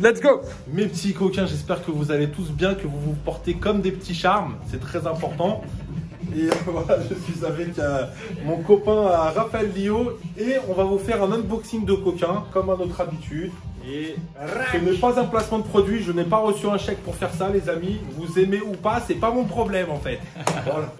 Let's go. Mes petits coquins, j'espère que vous allez tous bien, que vous vous portez comme des petits charmes, c'est très important. Et voilà, je suis avec mon copain Raphaël Lio et on va vous faire un unboxing de coquins comme à notre habitude. Et ce n'est pas un placement de produit, je n'ai pas reçu un chèque pour faire ça les amis. Vous aimez ou pas, c'est pas mon problème en fait. Voilà.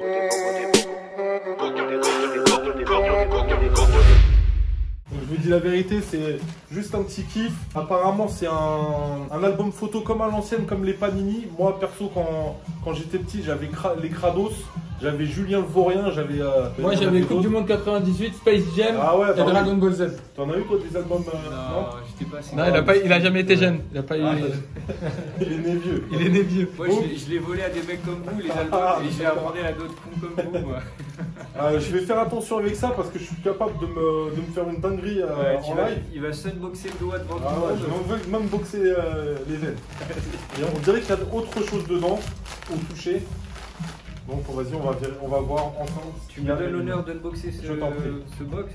Donc, je vous dis la vérité, c'est juste un petit kiff. Apparemment, c'est un album photo comme à l'ancienne, comme les Panini. Moi, perso, quand j'étais petit, j'avais les Krados, j'avais Julien le Vaurien, j'avais... Moi, j'avais Coupe du Monde 98, Space Jam et Dragon Ball Z. T'en as eu toi des albums Non, j'étais pas assez. Non, il a jamais été jeune. Il a pas eu... Il est né vieux. Il est né vieux. Moi, je l'ai volé à des mecs comme vous, les albums, et je l'ai ramené à d'autres cons comme vous, moi. Je vais faire attention avec ça parce que je suis capable de me faire une dinguerie en live. Il va s'unboxer le doigt devant tout Ah ouais, le monde. je vais même boxer les veines. Et on dirait qu'il y a autre chose dedans, au toucher. Donc vas-y, on va voir ensemble. Tu me donnes l'honneur d'unboxer ce box.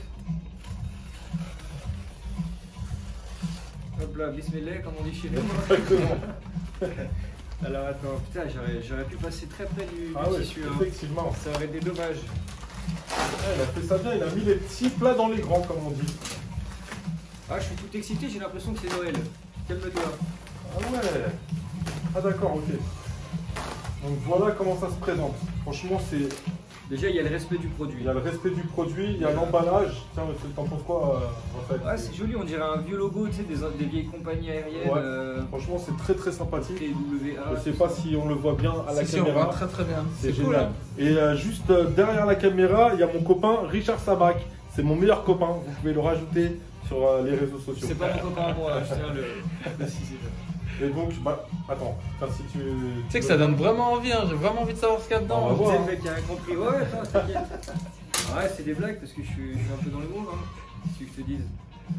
Hop là, bismillah, comme on dit chez nous. Exactement. Alors attends, putain, j'aurais pu passer très près du tissu. Effectivement. Ça aurait été dommage. Il a fait ça bien, il a mis les petits plats dans les grands, comme on dit. Ah, je suis tout excité, j'ai l'impression que c'est Noël. Calme-toi. Ah ouais. Ah d'accord, ok. Donc voilà comment ça se présente. Franchement, c'est... Déjà, il y a le respect du produit. Il y a le respect du produit, il y a l'emballage. Tiens, t'en penses quoi, Raphaël? Ah, c'est joli, on dirait un vieux logo, tu sais, des vieilles compagnies aériennes. Ouais. Franchement, c'est très très sympathique. TWA. Je sais pas si on le voit bien à la Si, on caméra. voit très très bien. C'est cool, génial. Et juste derrière la caméra, il y a mon copain Richard Sabac. C'est mon meilleur copain. Vous pouvez le rajouter sur les réseaux sociaux. C'est pas mon copain à moi, je tiens à le préciser. Et donc, attends, si tu... Tu sais que ça donne vraiment envie, hein. J'ai vraiment envie de savoir ce qu'il y a dedans. On va voir, Tu sais, le mec qui a compris, ouais, attends, t'inquiète. Ouais, c'est des blagues parce que je suis un peu dans le monde, hein. Si je te dise.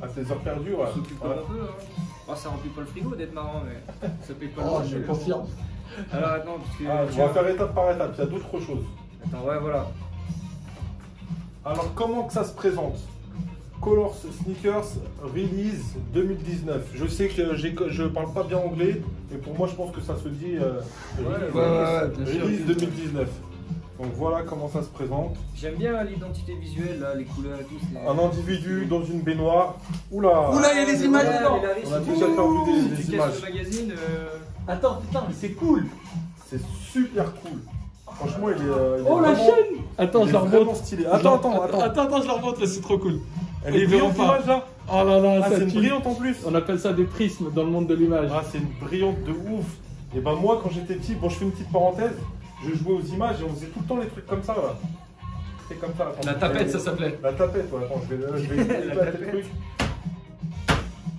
À tes heures perdues, ouais. On s'occupe un peu, hein. Oh, ça remplit pas le frigo d'être marrant, mais ça paye pas le Oh, loyer. je confirme. Alors attends, parce que. On va faire étape par étape, il y a d'autres choses. Attends, ouais, voilà. Alors, comment que ça se présente? Colors Sneakers Release 2019. Je sais que je parle pas bien anglais, mais pour moi, je pense que ça se dit Release 2019. Donc voilà comment ça se présente. J'aime bien l'identité visuelle, là, les couleurs et tout. Un individu dans une baignoire. Oula! Oula, il y a des images dedans! On a déjà perdu des images. Le magazine. Attends, putain, mais c'est cool! C'est super cool. Franchement, il est. Oh la chaîne! Attends, je leur montre. Stylé. Attends, je leur montre, c'est trop cool. Elle est brillante l'image là? Oh là là, c'est une brillante en plus. On appelle ça des prismes dans le monde de l'image. Ah, c'est une brillante de ouf. Et ben moi, quand j'étais petit, bon, je fais une petite parenthèse, je jouais aux images et on faisait tout le temps les trucs comme ça là. C'est comme ça. Attends, la tapette, ça s'appelait. La tapette, ouais. Attends, je vais la truc.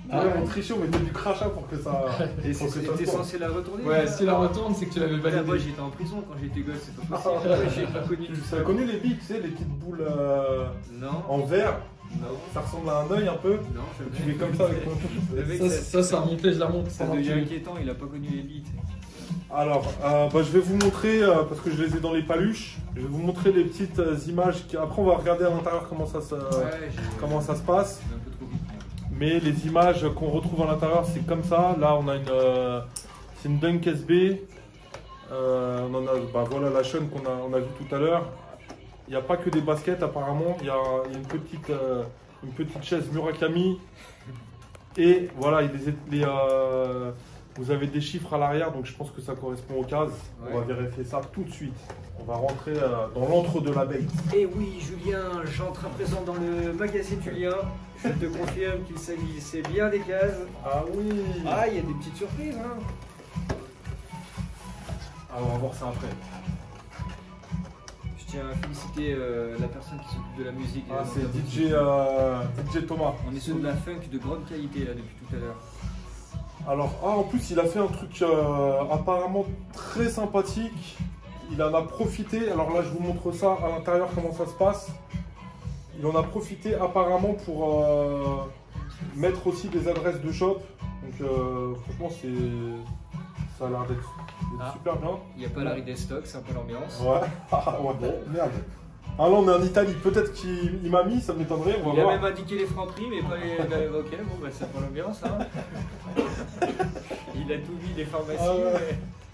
Ah ouais, on trichait, on mettait du crachat pour que ça. Et t'es censé la retourner? Ouais, si tu la retournes, c'est que tu l'avais validé. Moi j'étais en prison quand j'étais gosse, c'est pas possible. J'ai pas connu. Tu as connu les billes, tu sais, les petites boules non. En verre? Non. Ça ressemble à un œil un peu? Non, tu fais comme ça avec ton. Ça remontait, je la montre. Ça devient inquiétant, il a pas connu les billes. Alors, je vais vous montrer, parce que je les ai dans les paluches, je vais vous montrer les petites images. Après, on va regarder à l'intérieur comment ça se passe. Un peu trop vite. Mais les images qu'on retrouve à l'intérieur, c'est comme ça. Là, on a c'est une Dunk SB. On en a, voilà la chaîne qu'on a vu tout à l'heure. Il n'y a pas que des baskets apparemment. Il y a une petite chaise Murakami. Et voilà, vous avez des chiffres à l'arrière, donc je pense que ça correspond aux cases. Ouais. On va vérifier ça tout de suite. On va rentrer dans l'antre de l'abeille. Et oui, Julien, j'entre à présent dans le magazine Julien. Je te confirme qu'il s'agissait bien des cases. Ah oui. Ah, il y a des petites surprises, hein. Alors, on va voir ça après. Je tiens à féliciter la personne qui s'occupe de la musique. Ah, c'est DJ Thomas. On est sur de la funk de grande qualité là depuis tout à l'heure. Alors, en plus, il a fait un truc apparemment très sympathique. Il en a profité. Alors là, je vous montre ça à l'intérieur, comment ça se passe. Il en a profité apparemment pour mettre aussi des adresses de shop. Donc, franchement, ça a l'air d'être super bien. Il n'y a pas l'arrêt des stocks, c'est un peu l'ambiance. Ouais. Ouais, bon, merde. Ah là, on est en Italie. Peut-être qu'il m'a mis, ça m'étonnerait. Il a même indiqué les francs prix, mais pas les. Ok, bon, bah, c'est pas l'ambiance. Hein. Il a tout mis, les pharmacies.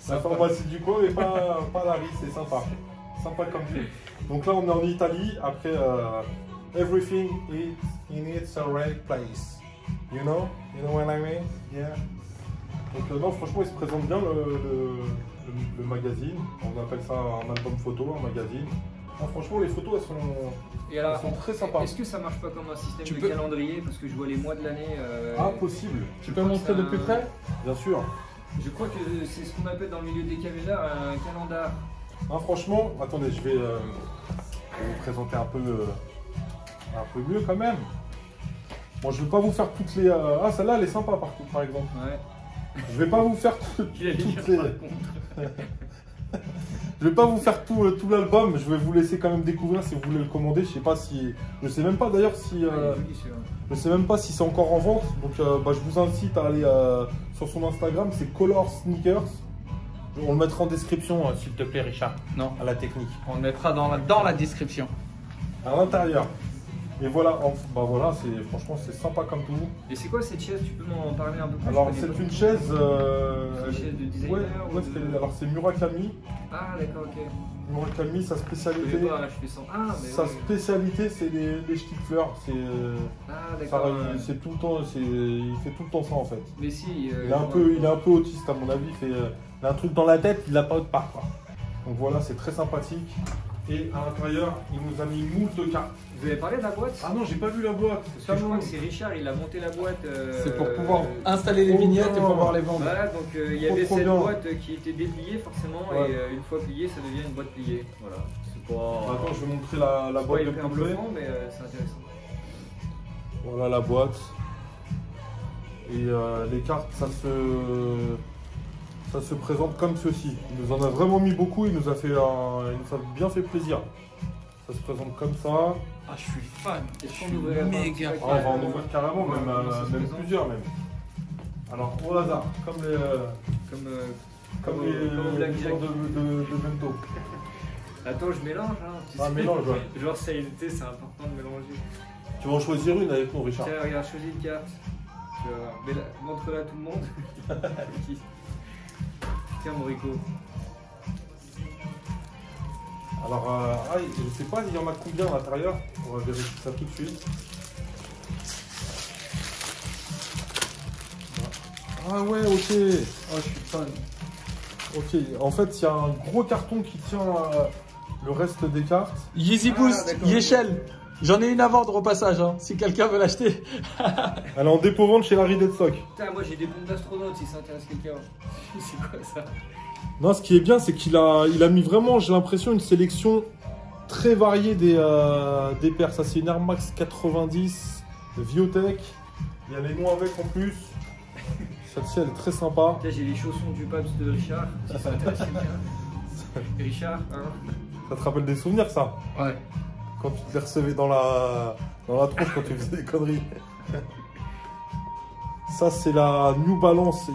La pharmacie du coin, mais pas Larry, c'est sympa. Sympa comme tout. Donc là, on est en Italie. Après, everything is in its right place. You know what I mean? Yeah. Donc non, franchement, il se présente bien le magazine. On appelle ça un album photo, un magazine. Non, franchement, les photos, elles sont très sympas. Est-ce que ça marche pas comme un système de calendrier? Parce que je vois les mois de l'année. Ah, possible. Tu peux montrer de plus près? Bien sûr. Je crois que c'est ce qu'on appelle dans le milieu des caméras un calendar. Ah, franchement, attendez, je vais vous présenter un peu mieux quand même. Bon, je vais pas vous faire toutes les. Ah, celle-là, elle est sympa par exemple. Ouais. Je vais pas vous faire toutes les. Je vais pas vous faire tout l'album. Je vais vous laisser quand même découvrir si vous voulez le commander. Je sais pas si. Je sais même pas d'ailleurs si. Je sais même pas si c'est encore en vente. Donc, je vous incite à aller sur son Instagram. C'est Color Sneakers. On le mettra en description, s'il te plaît, Richard. Non. À la technique. On le mettra dans la description. À l'intérieur. Et voilà, voilà, franchement c'est sympa comme tout. Et c'est quoi cette chaise? Tu peux m'en parler un peu plus? Alors c'est une chaise. Une chaise de designer. Alors c'est Murakami. Ah d'accord, ok. Murakami, sa spécialité. Sa spécialité c'est les stifleurs. Ah d'accord. C'est tout le temps, il fait tout le temps ça en fait. Mais si. Il est un peu autiste à mon avis. Il a un truc dans la tête, il l'a pas autre part quoi. Donc voilà, c'est très sympathique. Et à l'intérieur, il nous a mis moult de cartes. Vous avez parlé de la boîte? Ah non, j'ai pas vu la boîte. Parce que je crois que c'est Richard, il a monté la boîte. C'est pour pouvoir installer les vignettes et pouvoir les vendre. Voilà, donc il y avait cette boîte qui était dépliée forcément, et une fois pliée, ça devient une boîte pliée. Voilà. C'est pas. Attends, je vais montrer la boîte de hyper bluffant, mais c'est intéressant. Voilà la boîte. Et les cartes, ça se présente comme ceci. Il nous en a vraiment mis beaucoup, il nous a bien fait plaisir. Ça se présente comme ça. Ah, je suis fan. Je suis méga fan. On va en ouvrir carrément, même plusieurs même. Alors au hasard, comme les gens de bento. Attends, je mélange. Hein, mélange, ouais. Genre c'est important de mélanger. Tu vas en choisir une avec nous, Richard. Tiens, regarde, choisis une carte. Mais montre-la à tout le monde. Tiens, Morico. Alors, je sais pas, il y en a combien à l'intérieur. On va vérifier ça tout de suite. Ah ouais, ok. Oh, je suis fan. Ok, en fait, il y a un gros carton qui tient le reste des cartes. Yeezy Boost, Yechel. J'en ai une à vendre au passage, hein, si quelqu'un veut l'acheter. Elle est en dépôt-vente chez Larry Deadstock. Putain, moi j'ai des bombes d'astronautes si ça intéresse quelqu'un. C'est quoi ça? Non, ce qui est bien, c'est qu'il a mis vraiment, j'ai l'impression, une sélection très variée des paires. Ça, c'est une Air Max 90 Viotech. Il y a les noms avec en plus. Celle-ci, elle est très sympa. Là, j'ai les chaussons du Paps de Richard, si ça intéresse quelqu'un. Richard, hein? Ça te rappelle des souvenirs, ça? Ouais. Quand tu te les recevais dans la tronche quand tu faisais des conneries. Ça, c'est la New Balance.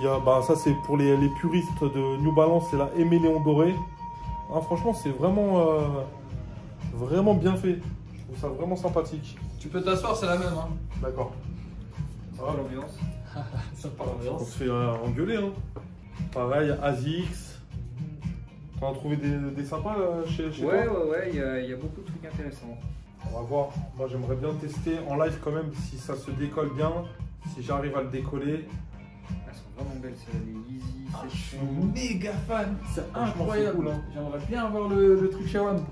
Ça, c'est pour les puristes de New Balance. C'est la Éméléon doré. Ah, franchement, c'est vraiment bien fait. Je trouve ça vraiment sympathique. Tu peux t'asseoir, c'est la même. Hein. D'accord. Ça va l'ambiance. Ça part l'ambiance. On se fait engueuler. Hein. Pareil, ASICS. T'en as trouvé des sympas chez toi? Ouais, il y a beaucoup de trucs intéressants. On va voir. Moi, j'aimerais bien tester en live quand même si ça se décolle bien. Si j'arrive à le décoller. Elles sont vraiment belles, les Yeezy. Je suis méga fan. C'est Franchement, incroyable. c'est cool, hein. J'aimerais bien avoir le truc Shawan.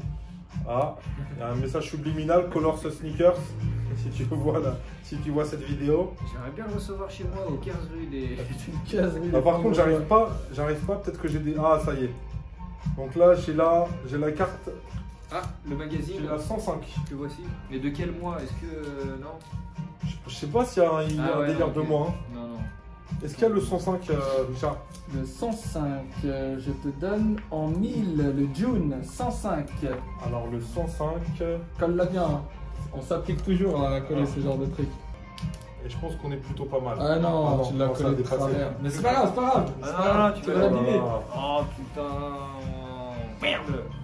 Ah, il y a un message subliminal, Color Sneakers. Si tu vois cette vidéo. J'aimerais bien le recevoir chez moi au 15 rue des. Par contre, j'arrive pas. Peut-être que j'ai des. Ah, ça y est. Donc là, j'ai la carte. Ah, le magazine. J'ai la 105. Que voici. Mais de quel mois? Est-ce que. Non? Je sais pas s'il y a un délire de mois. Hein. Non. Est-ce qu'il y a le 105, Richard? Le 105, je te donne en 1000, le June 105. Alors le 105. Colle-la bien. Hein. On s'applique toujours à coller ce genre de trucs. Et je pense qu'on est plutôt pas mal. Ah non, tu l'as collé de travers. Mais c'est pas grave, c'est pas grave. Tu vas l'abîmer. Oh putain.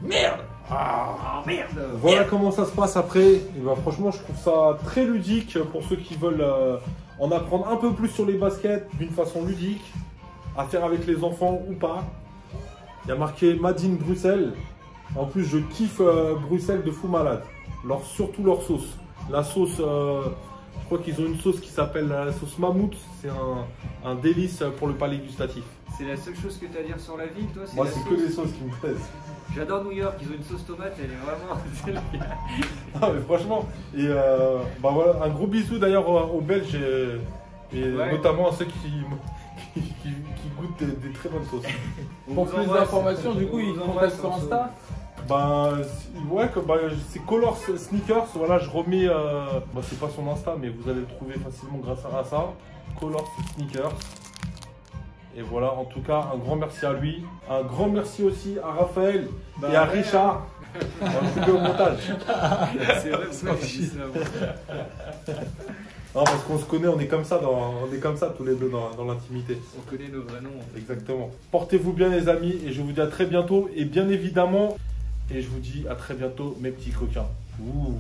Merde. Ah merde. Voilà comment ça se passe après. Et bah, franchement, je trouve ça très ludique pour ceux qui veulent en apprendre un peu plus sur les baskets d'une façon ludique. à faire avec les enfants ou pas. Il y a marqué Made in Bruxelles. En plus, je kiffe Bruxelles de fou malade. Surtout leur sauce. La sauce, je crois qu'ils ont une sauce qui s'appelle la sauce mammouth. C'est un délice pour le palais gustatif. C'est la seule chose que tu as à dire sur la ville, toi? Moi, la c'est sauce. que les sauces qui me plaisent. J'adore New York, ils ont une sauce tomate, elle est vraiment. Ah, mais franchement, et bah voilà, un gros bisou d'ailleurs aux Belges et Ouais. notamment à ceux qui goûtent des très bonnes sauces. Pour plus d'informations, du coup, ils contactent sur Insta. Bah ouais, c'est Colors Sneakers, voilà, je remets, bah, c'est pas son Insta, mais vous allez le trouver facilement grâce à ça, Colors Sneakers. Et voilà, en tout cas, un grand merci à lui, un grand merci aussi à Raphaël et à Richard. On va le couper au montage. C'est vrai, pourquoi tu dis ça? Non, parce qu'on se connaît, on est comme ça tous les deux dans l'intimité. On connaît nos vrais noms. Exactement. Portez-vous bien les amis et je vous dis à très bientôt. Et bien évidemment, et je vous dis à très bientôt mes petits coquins. Ouh.